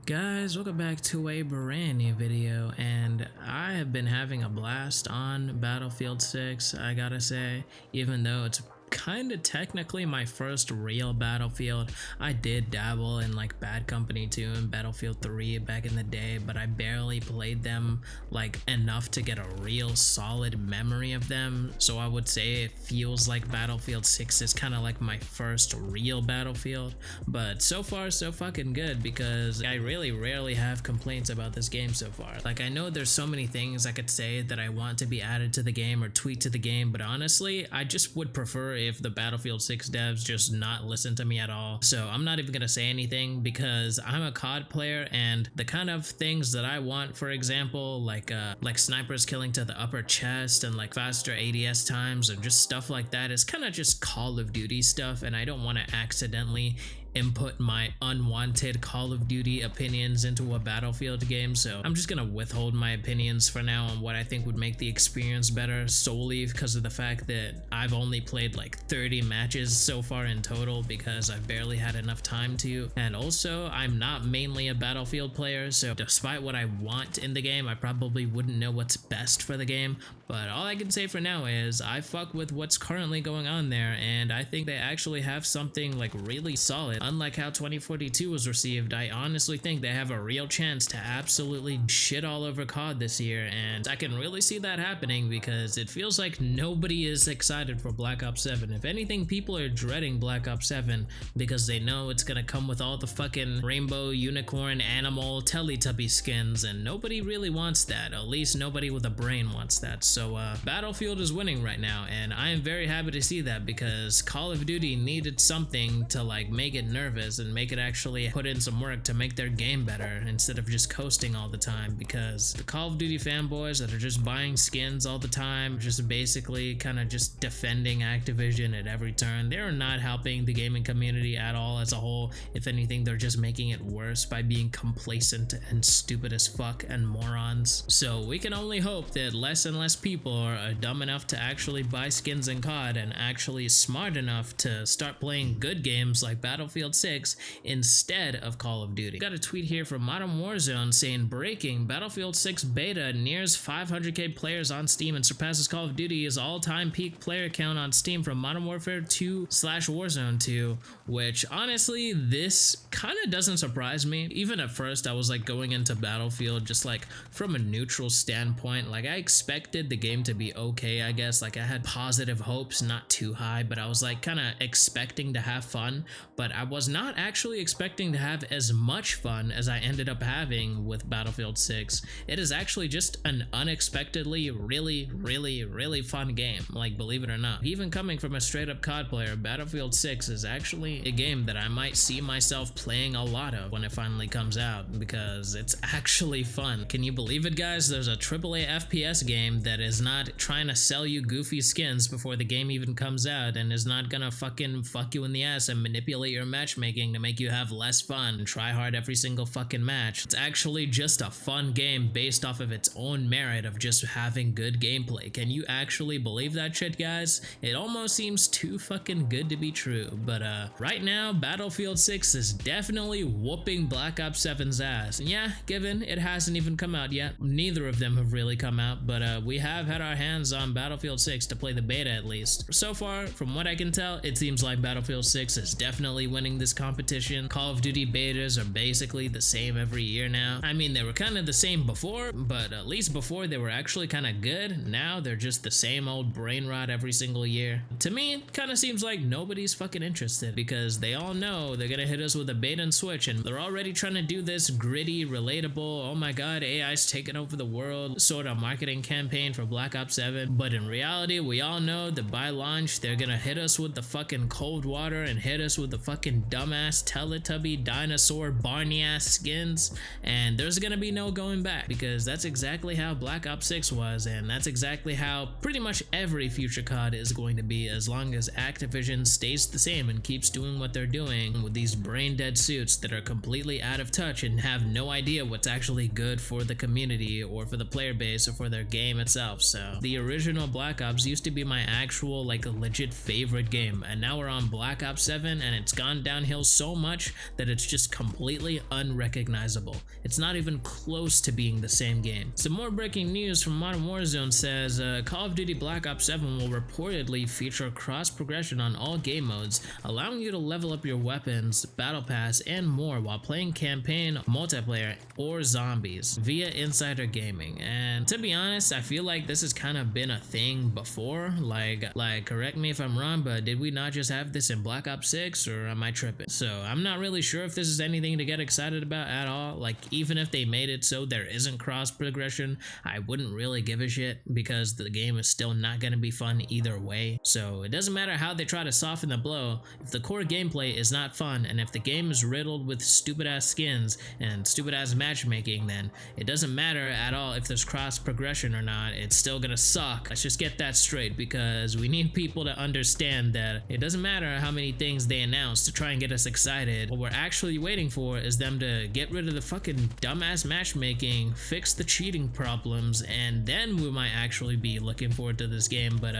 Guys, welcome back to a brand new video, and I have been having a blast on Battlefield 6, I gotta say. Even though it's kind of technically my first real Battlefield. I did dabble in like Bad Company 2 and Battlefield 3 back in the day, but I barely played them like enough to get a real solid memory of them. So I would say it feels like Battlefield 6 is kind of like my first real Battlefield, but so far so fucking good, because I really rarely have complaints about this game so far. Like, I know there's so many things I could say that I want to be added to the game or tweak to the game, but honestly I just would prefer if the Battlefield 6 devs just not listen to me at all. So I'm not even gonna say anything, because I'm a COD player, and the kind of things that I want, for example, like snipers killing to the upper chest and like faster ADS times and just stuff like that, is kind of just Call of Duty stuff, and I don't want to accidentally input my unwanted Call of Duty opinions into a Battlefield game. So I'm just gonna withhold my opinions for now on what I think would make the experience better, solely because of the fact that I've only played like 30 matches so far in total, because I've barely had enough time to, and also I'm not mainly a Battlefield player, so despite what I want in the game, I probably wouldn't know what's best for the game. But all I can say for now is I fuck with what's currently going on there, and I think they actually have something like really solid. Unlike how 2042 was received, I honestly think they have a real chance to absolutely shit all over COD this year, and I can really see that happening because it feels like nobody is excited for Black Ops 7. If anything, people are dreading Black Ops 7 because they know it's gonna come with all the fucking rainbow, unicorn, animal, Teletubby skins, and nobody really wants that. At least nobody with a brain wants that. So Battlefield is winning right now, and I am very happy to see that, because Call of Duty needed something to like make it nervous and make it actually put in some work to make their game better, instead of just coasting all the time. Because the Call of Duty fanboys that are just buying skins all the time, just basically kind of just defending Activision at every turn, they're not helping the gaming community at all as a whole. If anything, they're just making it worse by being complacent and stupid as fuck and morons. So we can only hope that less and less people are dumb enough to actually buy skins in COD, and actually smart enough to start playing good games like Battlefield 6 instead of Call of Duty. Got a tweet here from Modern Warzone saying, breaking, Battlefield 6 beta nears 500k players on Steam and surpasses Call of Duty's all-time peak player count on Steam from Modern Warfare 2/Warzone 2, which honestly, this kind of doesn't surprise me. Even at first, I was like going into Battlefield just like from a neutral standpoint. Like, I expected the game to be okay, I guess. Like, I had positive hopes, not too high, but I was like kind of expecting to have fun, but I was not actually expecting to have as much fun as I ended up having with Battlefield 6. It is actually just an unexpectedly really fun game, like, believe it or not. Even coming from a straight up COD player, Battlefield 6 is actually a game that I might see myself playing a lot of when it finally comes out, because it's actually fun. Can you believe it, guys? There's a AAA FPS game that is not trying to sell you goofy skins before the game even comes out, and is not gonna fucking fuck you in the ass and manipulate your matchmaking to make you have less fun and try hard every single fucking match. It's actually just a fun game based off of its own merit of just having good gameplay. Can you actually believe that shit, guys? It almost seems too fucking good to be true. But right now, Battlefield 6 is definitely whooping Black Ops 7's ass. And yeah, given it hasn't even come out yet, neither of them have really come out, but we have had our hands on Battlefield 6 to play the beta at least. So far, from what I can tell, it seems like Battlefield 6 is definitely winning this competition. Call of Duty betas are basically the same every year now. I mean, they were kind of the same before, but at least before they were actually kind of good. Now they're just the same old brain rot every single year. To me, it kind of seems like nobody's fucking interested, because they all know they're gonna hit us with a bait and switch, and they're already trying to do this gritty, relatable, oh my god, AI's taking over the world sort of marketing campaign for Black Ops 7. But in reality, we all know that by launch, they're gonna hit us with the fucking cold water and hit us with the fucking dumbass Teletubby dinosaur Barney ass skins, and there's gonna be no going back, because that's exactly how Black Ops 6 was, and that's exactly how pretty much every future COD is going to be, as long as Activision stays the same and keeps doing what they're doing with these brain dead suits that are completely out of touch and have no idea what's actually good for the community or for the player base or for their game itself. myself. So the original Black Ops used to be my actual like legit favorite game, and now we're on Black Ops 7 and it's gone downhill so much that it's just completely unrecognizable. It's not even close to being the same game. Some more breaking news from Modern Warzone says Call of Duty Black Ops 7 will reportedly feature cross progression on all game modes, allowing you to level up your weapons, battle pass, and more while playing campaign, multiplayer, or zombies via Insider Gaming. And to be honest, I feel like this has kind of been a thing before. Like correct me if I'm wrong, but did we not just have this in Black Ops 6, or am I tripping? So I'm not really sure if this is anything to get excited about at all. Like, even if they made it so there isn't cross progression, I wouldn't really give a shit, because the game is still not going to be fun either way. So it doesn't matter how they try to soften the blow. If the core gameplay is not fun, and if the game is riddled with stupid ass skins and stupid ass matchmaking, then it doesn't matter at all if there's cross progression or not. It's still gonna suck. Let's just get that straight, because we need people to understand that it doesn't matter how many things they announce to try and get us excited. What we're actually waiting for is them to get rid of the fucking dumbass matchmaking, fix the cheating problems, and then we might actually be looking forward to this game. But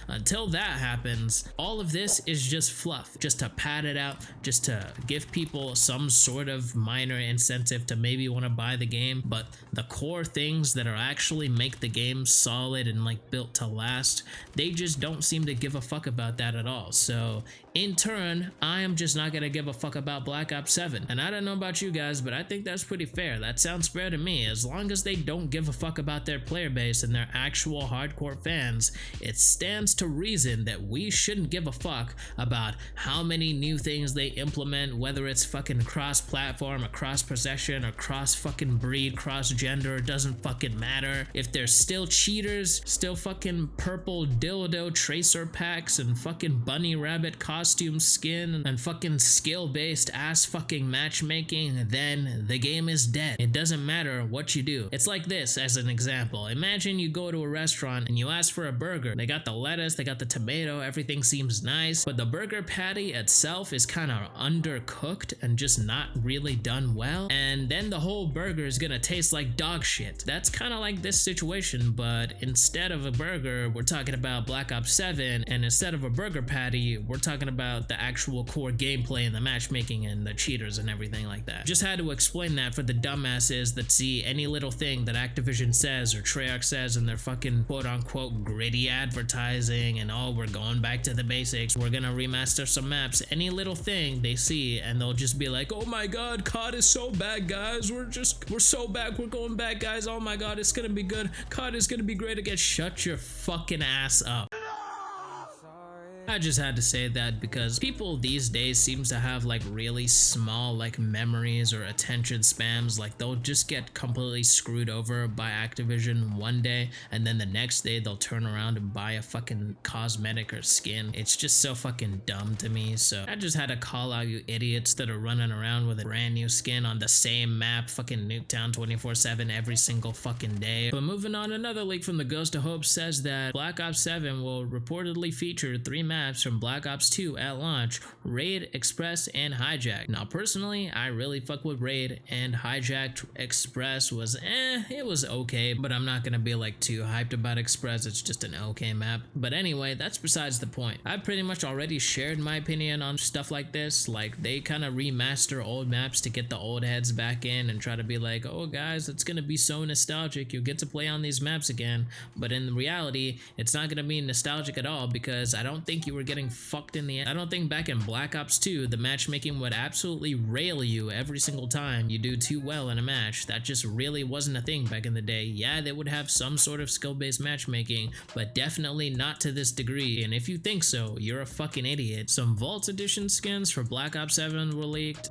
until that happens, all of this is just fluff, just to pad it out, just to give people some sort of minor incentive to maybe want to buy the game. But the core things that are actually make the game solid and like built to last, they just don't seem to give a fuck about that at all. So in turn, I am just not gonna give a fuck about Black Ops 7. And I don't know about you guys, but I think that's pretty fair. That sounds fair to me. As long as they don't give a fuck about their player base and their actual hardcore fans, it stands to reason that we shouldn't give a fuck about how many new things they implement, whether it's fucking cross-platform or cross-possession or cross-fucking-breed, cross-gender. It doesn't fucking matter. If there's still cheaters, still fucking purple dildo tracer packs and fucking bunny rabbit costume skin and fucking skill-based ass fucking matchmaking, then the game is dead. It doesn't matter what you do. It's like this as an example. Imagine you go to a restaurant and you ask for a burger. They got the lettuce, they got the tomato, everything seems nice, but the burger patty itself is kind of undercooked and just not really done well, and then the whole burger is gonna taste like dog shit. That's kind of like this situation, but instead of a burger, we're talking about Black Ops 7, and instead of a burger patty, we're talking about the actual core gameplay and the matchmaking and the cheaters and everything like that. Just had to explain that for the dumbasses that see any little thing that Activision says or Treyarch says in their fucking quote-unquote gritty advertising, and oh, we're going back to the basics, we're gonna remaster some maps. Any little thing they see and they'll just be like, oh my god, COD is so bad, guys, we're so bad, we're going back, guys, oh my god, it's gonna be good, COD is gonna be great again. Shut your fucking ass up. I just had to say that because people these days seems to have like really small like memories or attention spans. Like they'll just get completely screwed over by Activision one day, and then the next day they'll turn around and buy a fucking cosmetic or skin. It's just so fucking dumb to me. So I just had to call out you idiots that are running around with a brand new skin on the same map, fucking Nuketown 24/7 every single fucking day. But moving on, another leak from the Ghost of Hope says that Black Ops 7 will reportedly feature 3 maps from Black Ops 2 at launch: Raid, Express, and Hijack. Now personally, I really fuck with Raid, and Hijacked Express was it was okay, but I'm not gonna be like too hyped about Express. It's just an okay map. But anyway, that's besides the point. I've pretty much already shared my opinion on stuff like this. Like they kind of remaster old maps to get the old heads back in and try to be like, oh guys, it's gonna be so nostalgic, you get to play on these maps again. But in reality, it's not gonna be nostalgic at all, because I don't think you were getting fucked in the end. I don't think back in Black Ops 2 the matchmaking would absolutely rail you every single time you do too well in a match. That just really wasn't a thing back in the day. Yeah, they would have some sort of skill-based matchmaking, but definitely not to this degree, and if you think so, you're a fucking idiot. Some Vault Edition skins for Black Ops 7 were leaked.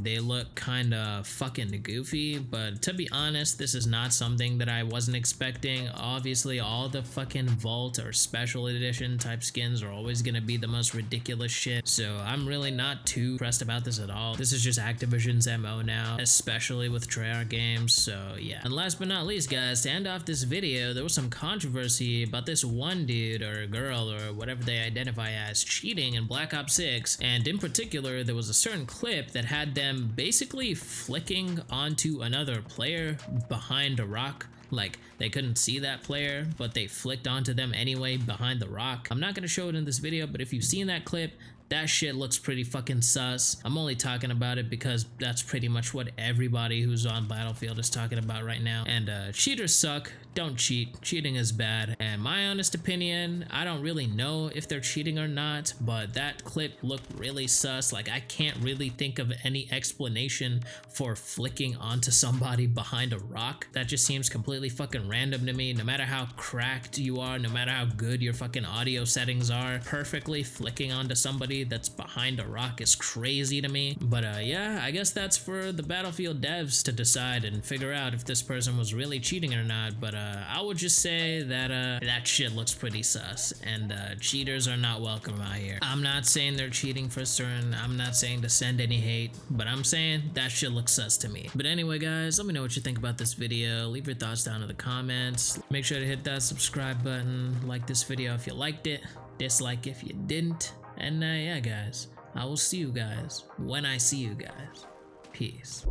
They look kinda fucking goofy, but to be honest, this is not something that I wasn't expecting. Obviously all the fucking Vault or Special Edition type skins are always gonna be the most ridiculous shit, so I'm really not too pressed about this at all. This is just Activision's MO now, especially with Treyarch games, so yeah. And last but not least, guys, to end off this video, there was some controversy about this one dude or girl or whatever they identify as cheating in Black Ops 6, and in particular there was a certain clip that had them basically flicking onto another player behind a rock. Like, they couldn't see that player, but they flicked onto them anyway behind the rock. I'm not gonna show it in this video, but if you've seen that clip, that shit looks pretty fucking sus. I'm only talking about it because that's pretty much what everybody who's on Battlefield is talking about right now. And cheaters suck. Don't cheat. Cheating is bad. And my honest opinion, I don't really know if they're cheating or not, but that clip looked really sus. Like, I can't really think of any explanation for flicking onto somebody behind a rock. That just seems completely fucking random to me. No matter how cracked you are, no matter how good your fucking audio settings are, perfectly flicking onto somebody that's behind a rock is crazy to me. But yeah, I guess that's for the Battlefield devs to decide and figure out if this person was really cheating or not. But I would just say that that shit looks pretty sus, and cheaters are not welcome out here. I'm not saying they're cheating for certain. I'm not saying to send any hate, but I'm saying that shit looks sus to me. But anyway, guys, let me know what you think about this video. Leave your thoughts down in the comments. Make sure to hit that subscribe button. Like this video if you liked it. Dislike if you didn't. And yeah, guys, I will see you guys when I see you guys. Peace.